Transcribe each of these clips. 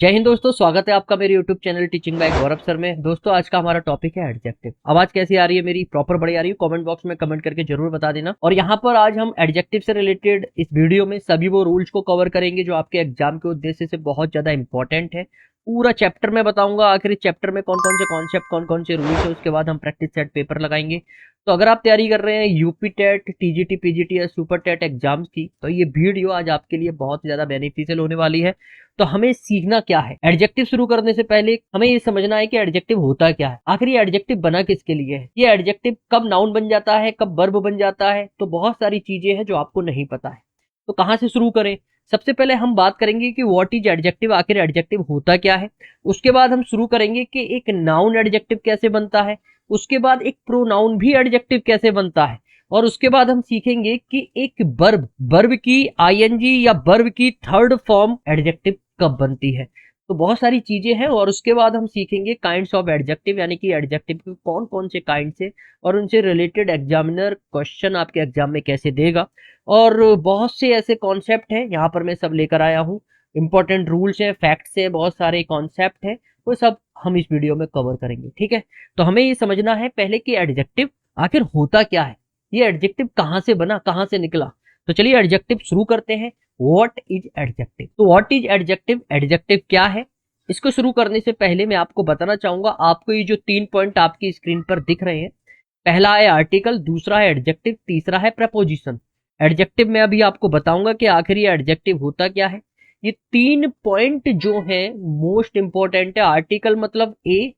जय हिंद दोस्तों, स्वागत है आपका मेरे YouTube चैनल टीचिंग बाय गौरव सर में। दोस्तों आज का हमारा टॉपिक है एडजेक्टिव। आवाज कैसी आ रही है मेरी? प्रॉपर बढ़िया आ रही है? कमेंट बॉक्स में कमेंट करके जरूर बता देना। और यहाँ पर आज हम एडजेक्टिव से रिलेटेड इस वीडियो में सभी वो रूल्स को कवर करेंगे जो आपके एग्जाम के उद्देश्य से बहुत ज्यादा इंपॉर्टेंट है। पूरा चैप्टर में बताऊंगा, आखिर इस चैप्टर में कौन कौन से कॉन्सेप्ट, कौन कौन से रूल्स है, उसके बाद हम प्रैक्टिस सेट पेपर लगाएंगे। तो अगर आप तैयारी कर रहे हैं यूपी टेट, टीजीटी, पीजीटी या सुपर टेट एग्जाम्स की, तो ये वीडियो आज आपके लिए बहुत ज्यादा बेनिफिशियल होने वाली है। तो हमें सीखना क्या है? एडजेक्टिव शुरू करने से पहले हमें ये समझना है कि एडजेक्टिव होता क्या है, आखिर ये एडजेक्टिव बना किसके लिए है, ये एडजेक्टिव कब नाउन बन जाता है, कब वर्ब बन जाता है। तो बहुत सारी चीजें हैं जो आपको नहीं पता है। तो कहां से शुरू करें? सबसे पहले हम बात करेंगे कि व्हाट इज एडजेक्टिव, आखिर एडजेक्टिव होता क्या है। उसके बाद हम शुरू करेंगे कि एक नाउन एडजेक्टिव कैसे बनता है। उसके बाद एक प्रोनाउन भी एडजेक्टिव कैसे बनता है। और उसके बाद हम सीखेंगे कि एक वर्ब, वर्ब की आईएनजी या वर्ब की थर्ड फॉर्म एडजेक्टिव कब बनती है। तो बहुत सारी चीजें हैं। और उसके बाद हम सीखेंगे काइंड्स ऑफ एडजेक्टिव, यानी कि एडजेक्टिव के कौन कौन से काइंड्स है और उनसे रिलेटेड एग्जामिनर क्वेश्चन आपके एग्जाम में कैसे देगा। और बहुत से ऐसे कॉन्सेप्ट हैं यहाँ पर मैं सब लेकर आया हूँ। इंपॉर्टेंट रूल्स हैं, फैक्ट्स हैं, बहुत सारे कॉन्सेप्ट हैं, वो सब हम इस वीडियो में कवर करेंगे। ठीक है, तो हमें ये समझना है पहले कि एडजेक्टिव आखिर होता क्या है, ये एडजेक्टिव कहाँ से बना, कहाँ से निकला। तो चलिए एडजेक्टिव शुरू करते हैं। What is adjective? तो व्हाट इज एडजेक्टिव, एडजेक्टिव क्या है, इसको शुरू करने से पहले मैं आपको बताना चाहूंगा, आपको ये जो 3 पॉइंट आपकी स्क्रीन पर दिख रहे हैं, पहला है आर्टिकल, दूसरा है एडजेक्टिव, तीसरा है प्रपोजिशन। एडजेक्टिव में अभी आपको बताऊंगा कि आखिर ये एडजेक्टिव होता क्या है। ये 3 पॉइंट जो है मोस्ट इंपॉर्टेंट है। आर्टिकल मतलब ए,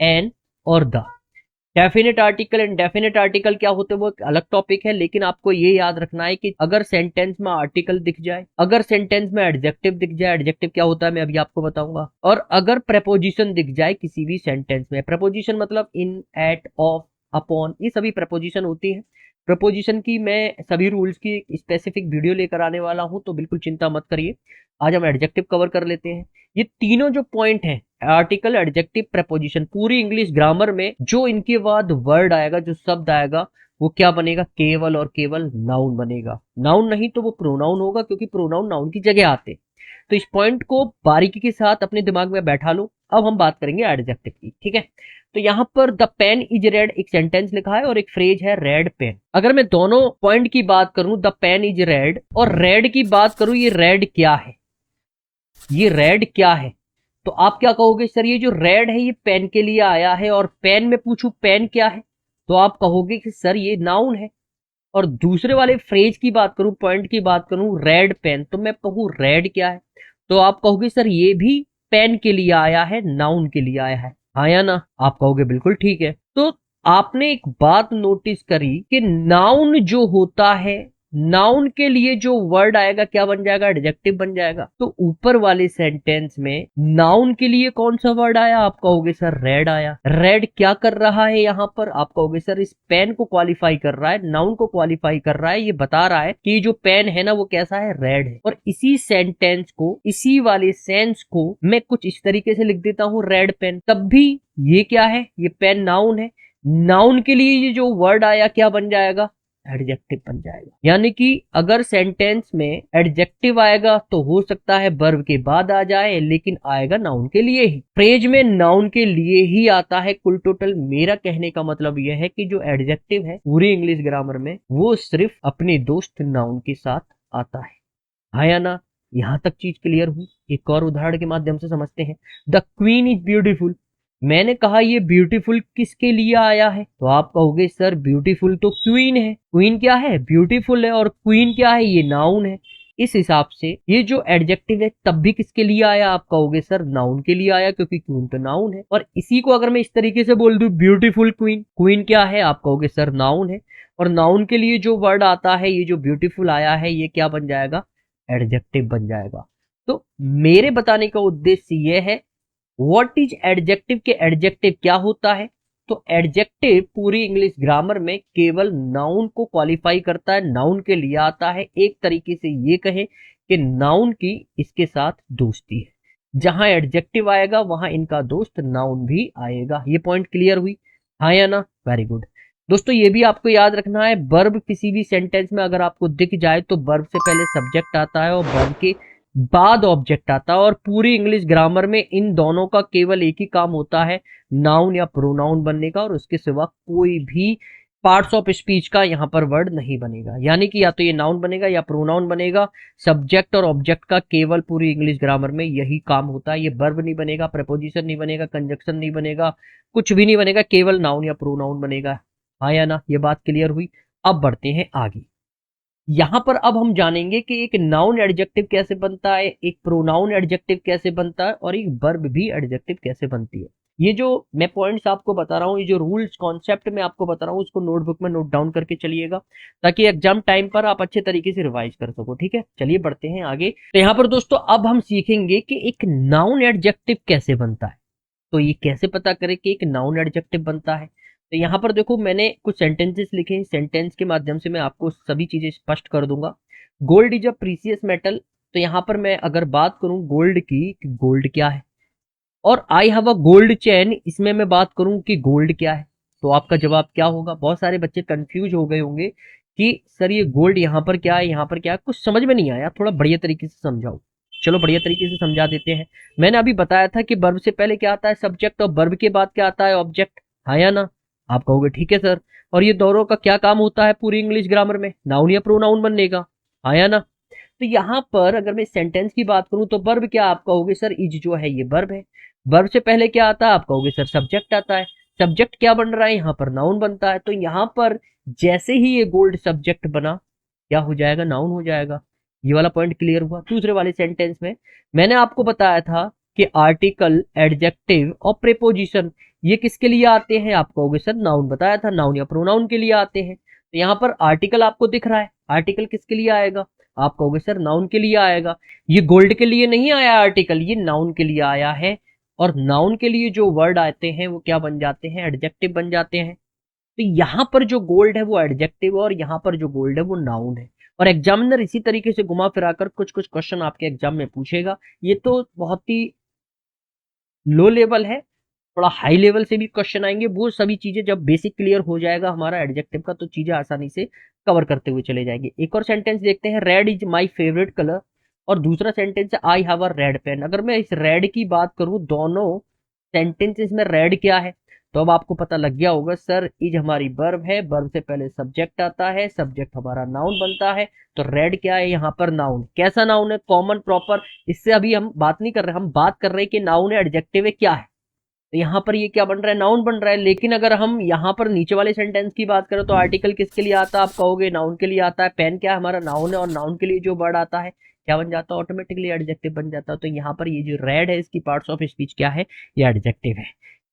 एन और the. Definite article and definite article क्या होते हैं वो एक अलग टॉपिक है, लेकिन आपको ये याद रखना है कि अगर सेंटेंस में आर्टिकल दिख जाए, अगर सेंटेंस में एडजेक्टिव दिख जाए, एडजेक्टिव क्या होता है मैं अभी आपको बताऊंगा, और अगर प्रपोजिशन दिख जाए किसी भी सेंटेंस में, प्रपोजिशन मतलब इन, एट, ऑफ, अपॉन, ये सभी प्रपोजिशन होती है। प्रपोजिशन की मैं सभी रूल्स की स्पेसिफिक वीडियो लेकर आने वाला हूं, तो बिल्कुल चिंता मत करिए। आज हम एडजेक्टिव कवर कर लेते हैं। ये तीनों जो पॉइंट हैं, आर्टिकल, एडजेक्टिव, प्रपोजिशन, पूरी इंग्लिश ग्रामर में जो इनके बाद वर्ड आएगा, जो शब्द आएगा, वो क्या बनेगा? केवल और केवल नाउन बनेगा। नाउन नहीं तो वो प्रोनाउन होगा, क्योंकि प्रोनाउन नाउन की जगह आते। तो इस पॉइंट को बारीकी के साथ अपने दिमाग में बैठा लो। अब हम बात करेंगे एडजेक्टिव की। ठीक है, तो यहां पर द पेन इज रेड एक सेंटेंस लिखा है और एक फ्रेज है रेड पेन। अगर मैं दोनों पॉइंट की बात करूं, द पेन इज रेड, और रेड की बात करूं, ये रेड क्या है, ये रेड क्या है, तो आप क्या कहोगे? सर ये जो रेड है ये पेन के लिए आया है, और पेन में पूछूं पेन क्या है, तो आप कहोगे कि सर ये नाउन है। और दूसरे वाले फ्रेज की बात करूं, पॉइंट की बात करूं, रेड पेन, तो मैं कहूं रेड क्या है, तो आप कहोगे सर ये भी पेन के लिए आया है, नाउन के लिए आया है। हाँ या ना? आप कहोगे बिल्कुल ठीक है। तो आपने एक बात नोटिस करी कि नाउन जो होता है, नाउन के लिए जो वर्ड आएगा क्या बन जाएगा? एडजेक्टिव बन जाएगा। तो ऊपर वाले सेंटेंस में नाउन के लिए कौन सा वर्ड आया? आप कहोगे सर रेड आया। रेड क्या कर रहा है यहां पर? आप कहोगे सर इस पेन को क्वालिफाई कर रहा है, नाउन को क्वालिफाई कर रहा है, ये बता रहा है कि जो पेन है ना वो कैसा है? रेड है। और इसी सेंटेंस को, इसी वाले सेंस को मैं कुछ इस तरीके से लिख देता हूं, रेड पेन, तब भी ये क्या है? ये पेन नाउन है। नाउन के लिए ये जो वर्ड आया क्या बन जाएगा? एडजेक्टिव बन जाएगा। यानी कि अगर सेंटेंस में एडजेक्टिव आएगा तो हो सकता है वर्ब के बाद आ जाए, लेकिन आएगा नाउन के लिए ही। फ्रेज में नाउन के लिए ही आता है। कुल टोटल मेरा कहने का मतलब यह है कि जो एडजेक्टिव है पूरी इंग्लिश ग्रामर में, वो सिर्फ अपने दोस्त नाउन के साथ आता है। हाँ या ना? यहां तक चीज क्लियर हुई? एक और उदाहरण के माध्यम से समझते हैं। द क्वीन इज ब्यूटीफुल, मैंने कहा ये ब्यूटीफुल किसके लिए आया है, तो आप कहोगे सर ब्यूटीफुल तो क्वीन है। क्वीन क्या है? ब्यूटीफुल है। और क्वीन क्या है? ये नाउन है। इस हिसाब से ये जो एडजेक्टिव है तब भी किसके लिए आया? आप कहोगे सर नाउन के लिए आया, क्योंकि क्वीन तो नाउन है। और इसी को अगर मैं इस तरीके से बोल दूं, ब्यूटीफुल क्वीन, क्वीन क्या है? आप कहोगे सर नाउन है। और नाउन के लिए जो वर्ड आता है, ये जो ब्यूटीफुल आया है, ये क्या बन जाएगा? एडजेक्टिव बन जाएगा। तो मेरे बताने का उद्देश्य यह है व्हाट इज एडजेक्टिव के एडजेक्टिव क्या होता है। तो एडजेक्टिव पूरी इंग्लिश ग्रामर में केवल नाउन को क्वालिफाई करता है, नाउन के लिए आता है। एक तरीके से ये कहें कि नाउन की इसके साथ दोस्ती है। जहां एडजेक्टिव आएगा वहां इनका दोस्त नाउन भी आएगा। ये पॉइंट क्लियर हुई? हाँ या ना? Very good. दोस्तों ये भी आपको याद रखना है, वर्ब किसी भी सेंटेंस में अगर आपको दिख जाए तो वर्ब से पहले सब्जेक्ट आता है, और वर्ब के बाद ऑब्जेक्ट आता है। और पूरी इंग्लिश ग्रामर में इन दोनों का केवल एक ही काम होता है, नाउन या प्रोनाउन बनने का, और उसके सिवा कोई भी पार्ट्स ऑफ स्पीच का यहाँ पर वर्ड नहीं बनेगा। यानी कि या तो ये नाउन बनेगा या प्रोनाउन बनेगा। सब्जेक्ट और ऑब्जेक्ट का केवल पूरी इंग्लिश ग्रामर में यही काम होता है। ये वर्ब नहीं बनेगा, प्रपोजिशन नहीं बनेगा, कंजक्शन नहीं बनेगा, कुछ भी नहीं बनेगा, केवल नाउन या प्रोनाउन बनेगा। हाँ या ना, ये बात क्लियर हुई। अब बढ़ते हैं आगे। यहां पर अब हम जानेंगे कि एक नाउन एडजेक्टिव कैसे बनता है, एक प्रोनाउन एडजेक्टिव कैसे बनता है, और एक वर्ब भी एडजेक्टिव कैसे बनती है। ये जो मैं पॉइंट्स आपको बता रहा हूँ, ये जो रूल्स कॉन्सेप्ट मैं आपको बता रहा हूँ, उसको नोटबुक में नोट डाउन करके चलिएगा, ताकि एग्जाम टाइम पर आप अच्छे तरीके से रिवाइज कर सको। ठीक है, चलिए बढ़ते हैं आगे। तो यहाँ पर दोस्तों अब हम सीखेंगे कि एक नाउन एडजेक्टिव कैसे बनता है। तो ये कैसे पता करें कि एक नाउन एडजेक्टिव बनता है। तो यहाँ पर देखो, मैंने कुछ सेंटेंसेस लिखे हैं, सेंटेंस के माध्यम से मैं आपको सभी चीजें स्पष्ट कर दूंगा। Gold is a precious metal. तो यहाँ पर मैं अगर बात करूं गोल्ड की, कि गोल्ड क्या है, और आई हैव अ गोल्ड चेन, इसमें मैं बात करूं कि गोल्ड क्या है, तो आपका जवाब क्या होगा। बहुत सारे बच्चे कंफ्यूज हो गए होंगे कि सर ये गोल्ड यहाँ पर क्या है, यहाँ पर क्या है, कुछ समझ में नहीं आया, थोड़ा बढ़िया तरीके से समझाओ। चलो बढ़िया तरीके से समझा देते हैं। मैंने अभी बताया था कि वर्ब से पहले क्या आता है, सब्जेक्ट, और वर्ब के बाद क्या आता है, ऑब्जेक्ट। हाँ या ना, आप कहोगे ठीक है सर। और ये दोनों का क्या काम होता है पूरी इंग्लिश ग्रामर में, नाउन या प्रोनाउन बनने का। हाँ या ना। तो यहाँ पर अगर मैं सेंटेंस की बात करूं तो वर्ब क्या, आप कहोगे सर इज जो है ये वर्ब है। वर्ब से पहले क्या आता है, आप कहोगे सर सब्जेक्ट आता है। सब्जेक्ट क्या बन रहा है, यहाँ पर नाउन बनता है। तो यहाँ पर जैसे ही ये गोल्ड सब्जेक्ट बना, क्या हो जाएगा, नाउन हो जाएगा। ये वाला पॉइंट क्लियर हुआ। दूसरे वाले सेंटेंस में मैंने आपको बताया था कि आर्टिकल, एडजेक्टिव और प्रेपोजिशन ये किसके लिए आते हैं, आप कहोगे सर नाउन, बताया था नाउन या प्रोनाउन के लिए आते हैं। तो यहाँ पर आर्टिकल आपको दिख रहा है, आर्टिकल किसके लिए आएगा, आप कहोगे सर नाउन के लिए आएगा। ये गोल्ड के लिए नहीं आया आर्टिकल, ये नाउन के लिए आया है। और नाउन के लिए जो वर्ड आते हैं वो क्या बन जाते हैं, एडजेक्टिव बन जाते हैं। तो यहां पर जो गोल्ड है वो एडजेक्टिव है, और यहां पर जो गोल्ड है वो नाउन है। और एग्जामिनर इसी तरीके से घुमा फिराकर कुछ कुछ क्वेश्चन आपके एग्जाम में पूछेगा। ये तो बहुत ही लो लेवल है, थोड़ा हाई लेवल से भी क्वेश्चन आएंगे। वो सभी चीजें जब बेसिक क्लियर हो जाएगा हमारा एडजेक्टिव का, तो चीजें आसानी से कवर करते हुए चले जाएंगे। एक और सेंटेंस देखते हैं, red is my favourite colour. और दूसरा सेंटेंस है I have a red pen. अगर मैं इस रेड की बात करूं, दोनों सेंटेंसेस में रेड क्या है, तो अब आपको पता लग गया होगा सर इज हमारी वर्ब है, वर्ब से पहले सब्जेक्ट आता है, सब्जेक्ट हमारा नाउन बनता है। तो रेड क्या है, यहाँ पर नाउन। कैसा नाउन है, कॉमन, प्रॉपर। इससे अभी हम बात नहीं कर रहे, हम बात कर रहे हैं कि नाउन है, एडजेक्टिव है, क्या है। तो यहाँ पर ये क्या बन रहा है, नाउन बन रहा है। लेकिन अगर हम यहाँ पर नीचे वाले सेंटेंस की बात करें तो आर्टिकल किसके लिए आता है, आप कहोगे नाउन के लिए आता है। पेन क्या है, हमारा नाउन है, और नाउन के लिए जो वर्ड आता है क्या बन जाता है, ऑटोमेटिकली एडजेक्टिव बन जाता है। तो यहाँ पर ये जो रेड है इसकी पार्ट्स ऑफ स्पीच क्या है, ये एडजेक्टिव है।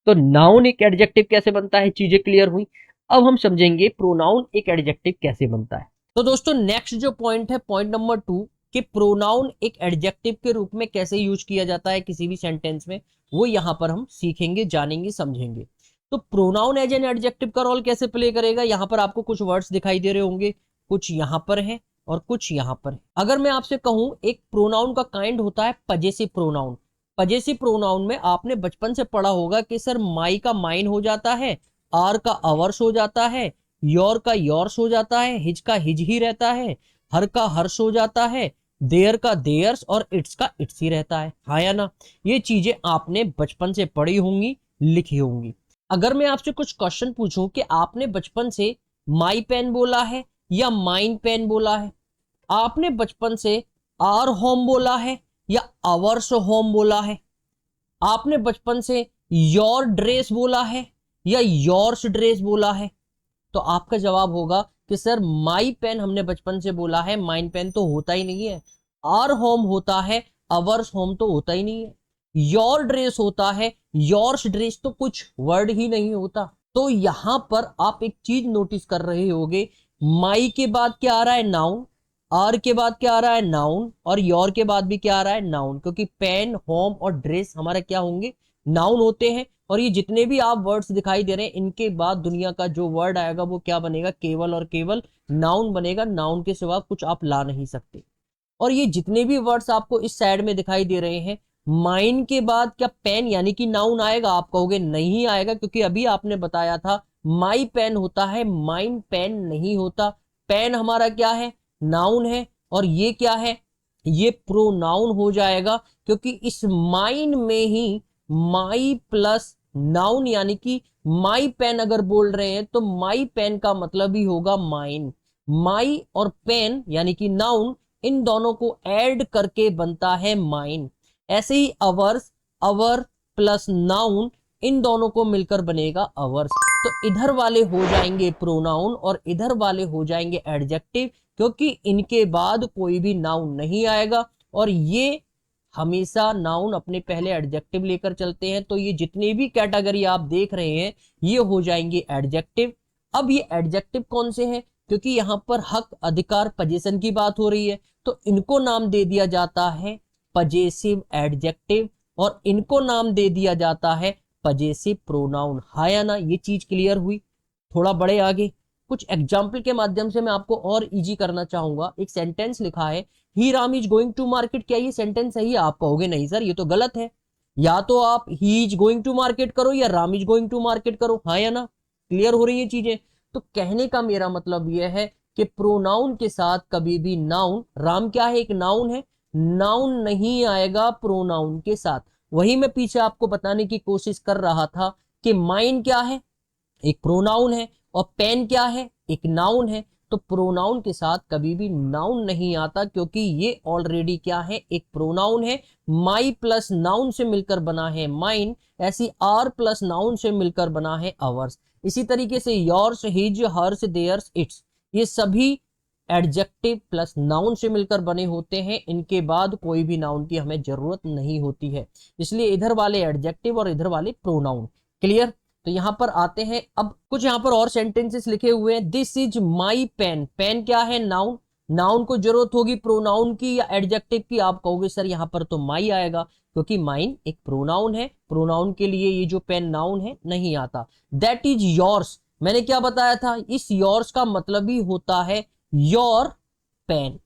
तो नाउन एक एडजेक्टिव कैसे बनता है, चीजें क्लियर हुई। अब हम समझेंगे प्रोनाउन एक एडजेक्टिव कैसे बनता है। तो दोस्तों नेक्स्ट जो पॉइंट है, पॉइंट नंबर 2, कि प्रोनाउन एक एडजेक्टिव के रूप में कैसे यूज किया जाता है किसी भी सेंटेंस में, वो यहां पर हम सीखेंगे, जानेंगे, समझेंगे। तो प्रोनाउन एज एन एडजेक्टिव का रोल कैसे प्ले करेगा, यहां पर आपको कुछ वर्ड्स दिखाई दे रहे होंगे, कुछ यहां पर है और कुछ यहां पर है। अगर मैं आपसे कहूं एक प्रोनाउन का काइंड होता है पजेसिव प्रोनाउन। पजेसिव प्रोनाउन में आपने बचपन से पढ़ा होगा कि सर माई का माइन हो जाता है, आर का अवर्स हो जाता है, योर का योर्स हो जाता है, हिज का हिज ही रहता है, हर का हर्ष हो जाता है, देयर का देयर्स और इट्स का इट्स ही रहता है। हाँ या ना, ये चीजें आपने बचपन से पढ़ी होंगी, लिखी होंगी। अगर मैं आपसे कुछ क्वेश्चन पूछूं कि आपने बचपन से माई पेन बोला है या माइन पेन बोला है, आपने बचपन से आर होम बोला है या आवर्स होम बोला है, आपने बचपन से योर ड्रेस बोला है या योर्स ड्रेस बोला है, तो आपका जवाब होगा कि सर माई पेन हमने बचपन से बोला है, माइन पेन तो होता ही नहीं है। आर होम होता है, अवर्स होम तो होता ही नहीं है। योर ड्रेस होता है, योर्स ड्रेस तो कुछ वर्ड ही नहीं होता। तो यहां पर आप एक चीज नोटिस कर रहे होगे, माई के बाद क्या आ रहा है, नाउन, आर के बाद क्या आ रहा है, नाउन, और योर के बाद भी क्या आ रहा है, नाउन। क्योंकि पेन, होम और ड्रेस हमारे क्या होंगे, नाउन होते हैं। और ये जितने भी आप वर्ड्स दिखाई दे रहे हैं, इनके बाद दुनिया का जो वर्ड आएगा वो क्या बनेगा, केवल और केवल नाउन बनेगा। नाउन के सिवा कुछ आप ला नहीं सकते। और ये जितने भी वर्ड्स आपको इस साइड में दिखाई दे रहे हैं, माइन के बाद क्या पेन यानी कि नाउन आएगा, आप कहोगे नहीं आएगा, क्योंकि अभी आपने बताया था माई पेन होता है, माइन पेन नहीं होता। पेन हमारा क्या है, नाउन है, और ये क्या है, ये प्रोनाउन हो जाएगा, क्योंकि इस माइन में ही माई प्लस नाउन, यानी कि माई पेन अगर बोल रहे हैं तो माई पेन का मतलब ही होगा माइन। माई और पेन यानी कि नाउन, इन दोनों को ऐड करके बनता है माइन। ऐसे ही अवर्स, अवर प्लस नाउन, इन दोनों को मिलकर बनेगा अवर्स। तो इधर वाले हो जाएंगे प्रोनाउन और इधर वाले हो जाएंगे एडजेक्टिव, क्योंकि इनके बाद कोई भी नाउन नहीं आएगा और ये हमेशा नाउन अपने पहले एडजेक्टिव लेकर चलते हैं। तो ये जितने भी कैटेगरी आप देख रहे हैं ये हो जाएंगे एडजेक्टिव। अब ये एडजेक्टिव कौन से हैं? क्योंकि यहां पर हक, अधिकार, पजेशन की बात हो रही है, तो इनको नाम दे दिया जाता है पजेसिव एडजेक्टिव और इनको नाम दे दिया जाता है पजेसिव प्रोनाउन। हाँ या ना? ये चीज क्लियर हुई? थोड़ा बड़े आगे कुछ एग्जाम्पल के माध्यम से मैं आपको और इजी करना चाहूंगा। एक सेंटेंस लिखा है, he Ram is going to market. क्या ये सेंटेंस सही है? आप कहोगे नहीं सर ये तो गलत है। या तो आप he is going to market करो या Ram is going to market करो। हाँ या ना? क्लियर हो रही है चीजें? तो कहने का मेरा मतलब यह है कि प्रोनाउन के साथ कभी भी नाउन, राम क्या है? एक नाउन है, नाउन नहीं आएगा प्रोनाउन के साथ। वही मैं पीछे आपको बताने की कोशिश कर रहा था कि माइन क्या है? एक प्रोनाउन है। और पेन क्या है? एक नाउन है। तो प्रोनाउन के साथ कभी भी नाउन नहीं आता, क्योंकि ये ऑलरेडी क्या है? एक प्रोनाउन है। माई प्लस नाउन से मिलकर बना है माइन, ऐसी आर प्लस नाउन से मिलकर बना है अवर्स। इसी तरीके से yours, his, hers, theirs, its, ये सभी एडजेक्टिव प्लस नाउन से मिलकर बने होते हैं। इनके बाद कोई भी नाउन की हमें जरूरत नहीं होती है, इसलिए इधर वाले एडजेक्टिव और इधर वाले प्रोनाउन। क्लियर? तो यहां पर आते हैं, अब कुछ यहां पर और सेंटेंसेस लिखे हुए हैं। This is my pen. Pen क्या है? नाउन। नाउन को जरूरत होगी प्रोनाउन की या एडजेक्टिव की? आप कहोगे सर यहां पर तो माई आएगा, क्योंकि माइन एक प्रोनाउन है। प्रोनाउन के लिए ये जो पेन नाउन है नहीं आता। दैट इज योर्स, मैंने क्या बताया था? इस योर्स का मतलब ही होता है योर पेन।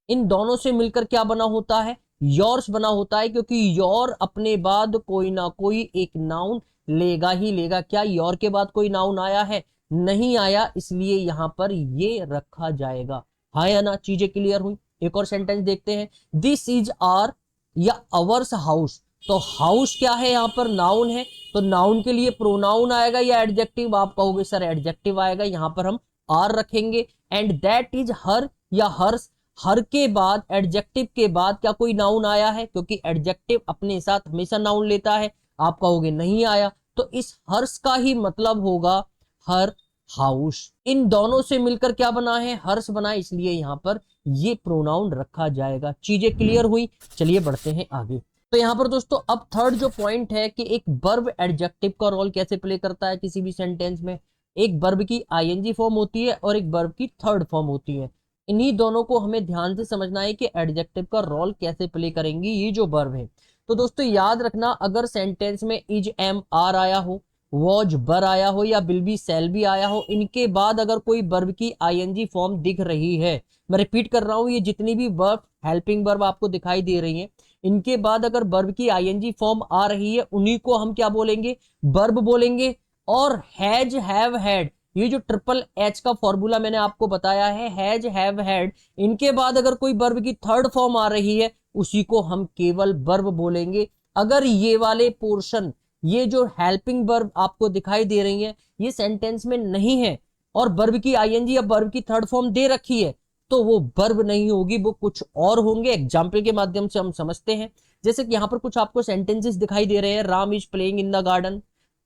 इन दोनों से मिलकर क्या बना होता है? योर्स बना होता है, क्योंकि योर अपने बाद कोई ना कोई एक नाउन लेगा ही लेगा। क्या योर के बाद कोई नाउन आया है? नहीं आया, इसलिए यहां पर ये रखा जाएगा। हाँ या ना? चीजें क्लियर हुई? एक और सेंटेंस देखते हैं। दिस इज आर या अवर्स हाउस। तो हाउस क्या है? यहां पर नाउन है, तो नाउन के लिए प्रोनाउन आएगा या एडजेक्टिव? आप कहोगे सर एडजेक्टिव आएगा, यहां पर हम आर रखेंगे। एंड दैट इज हर या हर्स। हर के बाद, एडजेक्टिव के बाद क्या कोई नाउन आया है? क्योंकि एडजेक्टिव अपने साथ हमेशा नाउन लेता है। आप कहोगे नहीं आया, तो इस हर्ष का ही मतलब होगा हर हाउस। इन दोनों से मिलकर क्या बना है? हर्ष बना है, इसलिए यहां पर ये प्रोनाउन रखा जाएगा। चीजें क्लियर हुई? चलिए बढ़ते हैं आगे। तो यहां पर दोस्तों अब थर्ड जो पॉइंट है कि एक वर्ब एडजेक्टिव का रोल कैसे प्ले करता है किसी भी सेंटेंस में। एक वर्ब की आईएनजी फॉर्म होती है और एक वर्ब की थर्ड फॉर्म होती है। इन्हीं दोनों को हमें ध्यान से समझना है कि एडजेक्टिव का रोल कैसे प्ले करेंगी ये जो वर्ब है। तो दोस्तों याद रखना, अगर सेंटेंस में इज, एम, आर आया हो, वॉज, बर आया हो या विल बी, शैल बी आया हो, इनके बाद अगर कोई वर्ब की आईएनजी फॉर्म दिख रही है, मैं रिपीट कर रहा हूं, ये जितनी भी वर्ब, हेल्पिंग वर्ब आपको दिखाई दे रही हैं, इनके बाद अगर वर्ब की आईएनजी फॉर्म आ रही है, उन्हीं को हम क्या बोलेंगे? वर्ब बोलेंगे। और हैज, हैव, हैड, ये जो ट्रिपल एच का फॉर्मूला मैंने आपको बताया है, हैज, हैव, हैड, इनके बाद अगर कोई वर्ब की थर्ड फॉर्म आ रही है, उसी को हम केवल वर्ब बोलेंगे। अगर ये वाले पोर्शन, ये जो हेल्पिंग वर्ब आपको दिखाई दे रही है, ये सेंटेंस में नहीं है और वर्ब की आईएनजी या वर्ब की थर्ड फॉर्म दे रखी है, तो वो वर्ब नहीं होगी, वो कुछ और होंगे। एग्जाम्पल के माध्यम से हम समझते हैं। जैसे कि यहां पर कुछ आपको सेंटेंसेस दिखाई दे रहे हैं। Ram is playing in the garden,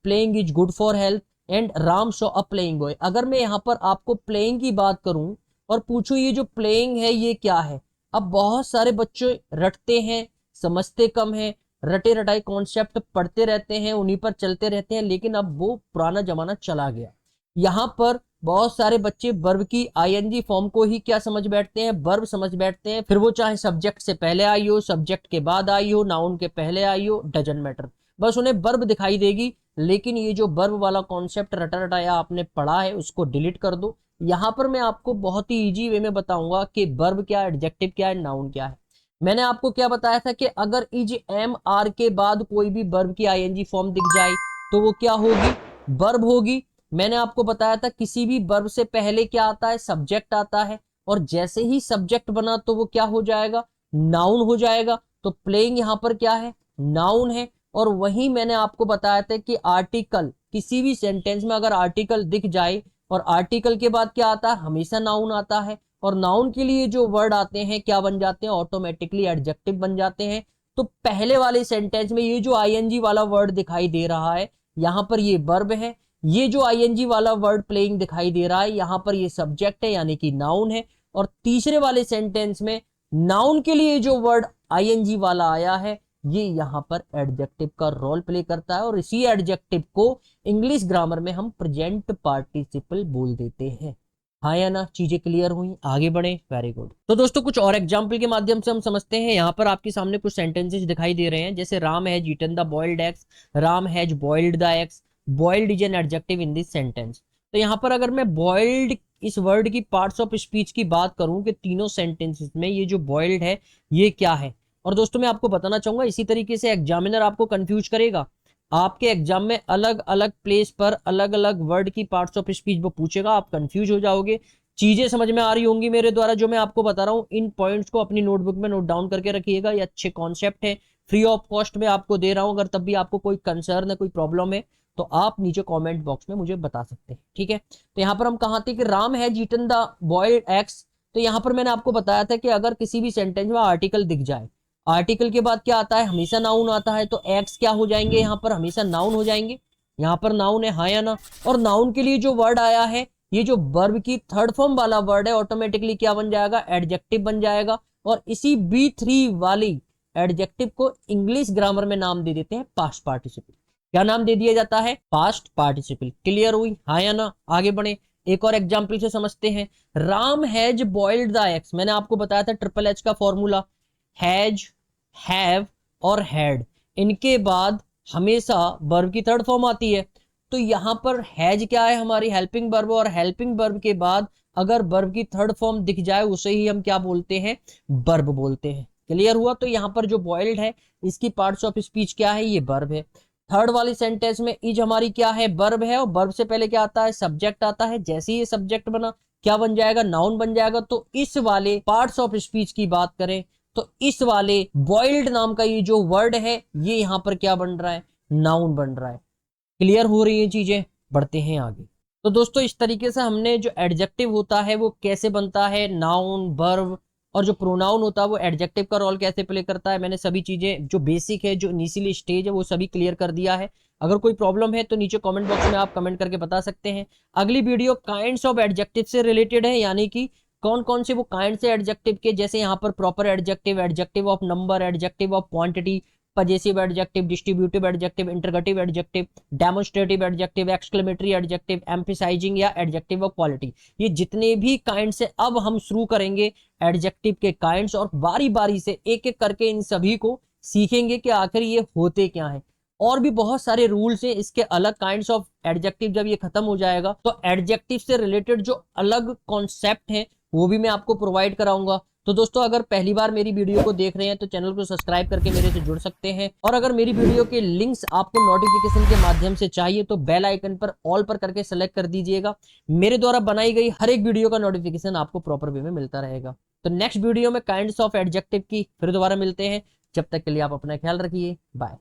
playing is good for health, and Ram saw a playing boy. अगर मैं यहां पर आपको प्लेइंग की बात करूं और पूछूं ये जो प्लेइंग है ये क्या है, अब बहुत सारे बच्चे रटते हैं, समझते कम है, रटे रटाए कॉन्सेप्ट पढ़ते रहते हैं, उन्हीं पर चलते रहते हैं, लेकिन अब वो पुराना जमाना चला गया। यहां पर बहुत सारे बच्चे वर्ब की आईएनजी फॉर्म को ही क्या समझ बैठते हैं? वर्ब समझ बैठते हैं। फिर वो चाहे सब्जेक्ट से पहले आई हो, सब्जेक्ट के बाद आई हो, नाउन के पहले आई हो, डजंट मैटर, बस उन्हें वर्ब दिखाई देगी। लेकिन ये जो वर्ब वाला कॉन्सेप्ट रटा रटाया आपने पढ़ा है, उसको डिलीट कर दो। यहां पर मैं आपको बहुत ही इजी वे में बताऊंगा कि वर्ब क्या है, एडजेक्टिव क्या है, नाउन क्या है। मैंने आपको क्या बताया था कि अगर इज, एम, आर के बाद कोई भी वर्ब की आईएनजी फॉर्म दिख जाए तो वो क्या होगी? वर्ब होगी। मैंने आपको बताया था किसी भी वर्ब से पहले क्या आता है? सब्जेक्ट आता है, और जैसे ही सब्जेक्ट बना तो वो क्या हो जाएगा? नाउन हो जाएगा। तो प्लेइंग यहाँ पर क्या है, नाउन है। और वही मैंने आपको बताया था कि आर्टिकल, किसी भी सेंटेंस में अगर आर्टिकल दिख जाए और आर्टिकल के बाद क्या आता है, हमेशा नाउन आता है। और नाउन के लिए जो वर्ड आते हैं क्या बन जाते हैं, ऑटोमेटिकली एडजेक्टिव बन जाते हैं। तो पहले वाले सेंटेंस में ये जो आईएनजी वाला वर्ड दिखाई दे रहा है, यहां पर ये वर्ब है। ये जो आईएनजी वाला वर्ड प्लेइंग दिखाई दे रहा है, यहां पर ये सब्जेक्ट है यानी कि नाउन है। और तीसरे वाले सेंटेंस में नाउन के लिए जो वर्ड आईएनजी वाला आया है, ये यहां पर एडजेक्टिव का रोल प्ले करता है। और इसी एडजेक्टिव को इंग्लिश ग्रामर में हम प्रेजेंट पार्टिसिपल बोल देते हैं। हाँ या ना, चीजें क्लियर हुई, आगे बढ़े, वेरी गुड। तो दोस्तों कुछ और एग्जाम्पल के माध्यम से हम समझते हैं। यहाँ पर आपके सामने कुछ सेंटेंसेस दिखाई दे रहे हैं, जैसे Ram has eaten the boiled eggs, Ram has boiled the eggs, boiled is an adjective in this sentence. तो यहाँ पर अगर मैं बॉइल्ड इस वर्ड की पार्ट्स ऑफ स्पीच की बात करूं कि तीनों सेंटेंसेस में ये जो बॉइल्ड है ये क्या है। और दोस्तों मैं आपको बताना चाहूंगा, इसी तरीके से एग्जामिनर आपको कंफ्यूज करेगा। आपके एग्जाम में अलग अलग प्लेस पर अलग अलग वर्ड की पार्ट्स ऑफ स्पीच वो पूछेगा, आप कंफ्यूज हो जाओगे। चीजें समझ में आ रही होंगी मेरे द्वारा जो मैं आपको बता रहा हूं। इन पॉइंट्स को अपनी नोटबुक में नोट डाउन करके रखिएगा, ये अच्छे कॉन्सेप्ट है, फ्री ऑफ कॉस्ट में आपको दे रहा हूं। अगर तब भी आपको कोई कंसर्न है, कोई प्रॉब्लम है, तो आप नीचे कमेंट बॉक्स में मुझे बता सकते हैं, ठीक है। तो यहां पर हम कहा थे कि Ram has eaten the boiled eggs. तो यहां पर मैंने आपको बताया था कि अगर किसी भी सेंटेंस में आर्टिकल दिख जाए, आर्टिकल के बाद क्या आता है, हमेशा नाउन आता है। तो एग्स क्या हो जाएंगे, यहां पर हमेशा नाउन हो जाएंगे। यहां पर नाउन है, हाँ या ना। और नाउन के लिए जो वर्ड आया है, ये जो वर्ब की थर्ड फॉर्म वाला वर्ड है, ऑटोमेटिकली क्या बन जाएगा, एडजेक्टिव बन जाएगा। और इसी B3 वाली एडजेक्टिव को इंग्लिश ग्रामर में नाम दे देते हैं पास्ट पार्टिसिपल। क्या नाम दे दिया जाता है, पास्ट पार्टिसिपल। क्लियर हुई, हाँ या ना, आगे बढ़े। एक और एग्जाम्पल से समझते हैं। Ram has boiled the eggs, मैंने आपको बताया था ट्रिपल एच का फॉर्मूला, हैज, हैव और हैड। इनके बाद हमेशा वर्ब की थर्ड फॉर्म आती है। तो यहां पर हैज क्या है, हमारी हेल्पिंग वर्ब, और हेल्पिंग वर्ब के बाद अगर वर्ब की थर्ड फॉर्म दिख जाए उसे ही हम क्या बोलते हैं, वर्ब बोलते हैं। क्लियर हुआ। तो यहां पर जो बॉइल्ड है इसकी पार्ट्स ऑफ स्पीच क्या है, ये वर्ब है। थर्ड वाली सेंटेंस में इज हमारी क्या है, वर्ब है। और वर्ब से पहले क्या आता है, सब्जेक्ट आता है। जैसे ही ये सब्जेक्ट बना क्या बन जाएगा, नाउन बन जाएगा। तो इस वाले पार्ट्स ऑफ स्पीच की बात करें तो इस वाले बॉइल्ड नाम का ये जो वर्ड है, ये यहां पर क्या बन रहा है, नाउन बन रहा है। क्लियर हो रही है चीजें, बढ़ते हैं आगे। तो दोस्तों इस तरीके से हमने जो एडजेक्टिव होता है वो कैसे बनता है, नाउन, वर्ब, और जो प्रोनाउन होता है वो एडजेक्टिव का रोल कैसे प्ले करता है, मैंने सभी चीजें जो बेसिक है, जो इनिशियली स्टेज है, वो सभी क्लियर कर दिया है। अगर कोई प्रॉब्लम है तो नीचे कमेंट बॉक्स में आप कमेंट करके बता सकते हैं। अगली वीडियो काइंड्स ऑफ एडजेक्टिव से रिलेटेड है, यानी कि कौन कौन से वो काइंड से एडजेक्टिव के, जैसे यहाँ पर proper adjective, adjective of number, adjective of quantity, possessive adjective, distributive adjective, interrogative adjective, demonstrative adjective, exclamatory adjective, emphasising या एडजेक्टिव ऑफ क्वालिटी, ये जितने भी काइंड्स है अब हम शुरू करेंगे एडजेक्टिव के काइंड्स, और बारी बारी से एक एक करके इन सभी को सीखेंगे कि आखिर ये होते क्या है। और भी बहुत सारे रूल्स हैं इसके, अलग काइंड्स ऑफ एडजेक्टिव। जब ये खत्म हो जाएगा तो एडजेक्टिव से रिलेटेड जो अलग कॉन्सेप्ट है वो भी मैं आपको प्रोवाइड कराऊंगा। तो दोस्तों अगर पहली बार मेरी वीडियो को देख रहे हैं तो चैनल को सब्सक्राइब करके मेरे से जुड़ सकते हैं। और अगर मेरी वीडियो के लिंक्स आपको नोटिफिकेशन के माध्यम से चाहिए तो बेल आइकन पर ऑल पर करके सेलेक्ट कर दीजिएगा। मेरे द्वारा बनाई गई हर एक वीडियो का नोटिफिकेशन आपको प्रॉपर वे में मिलता रहेगा। तो नेक्स्ट वीडियो में काइंड्स ऑफ एडजेक्टिव की फिर दोबारा मिलते हैं। जब तक के लिए आप अपना ख्याल रखिए, बाय।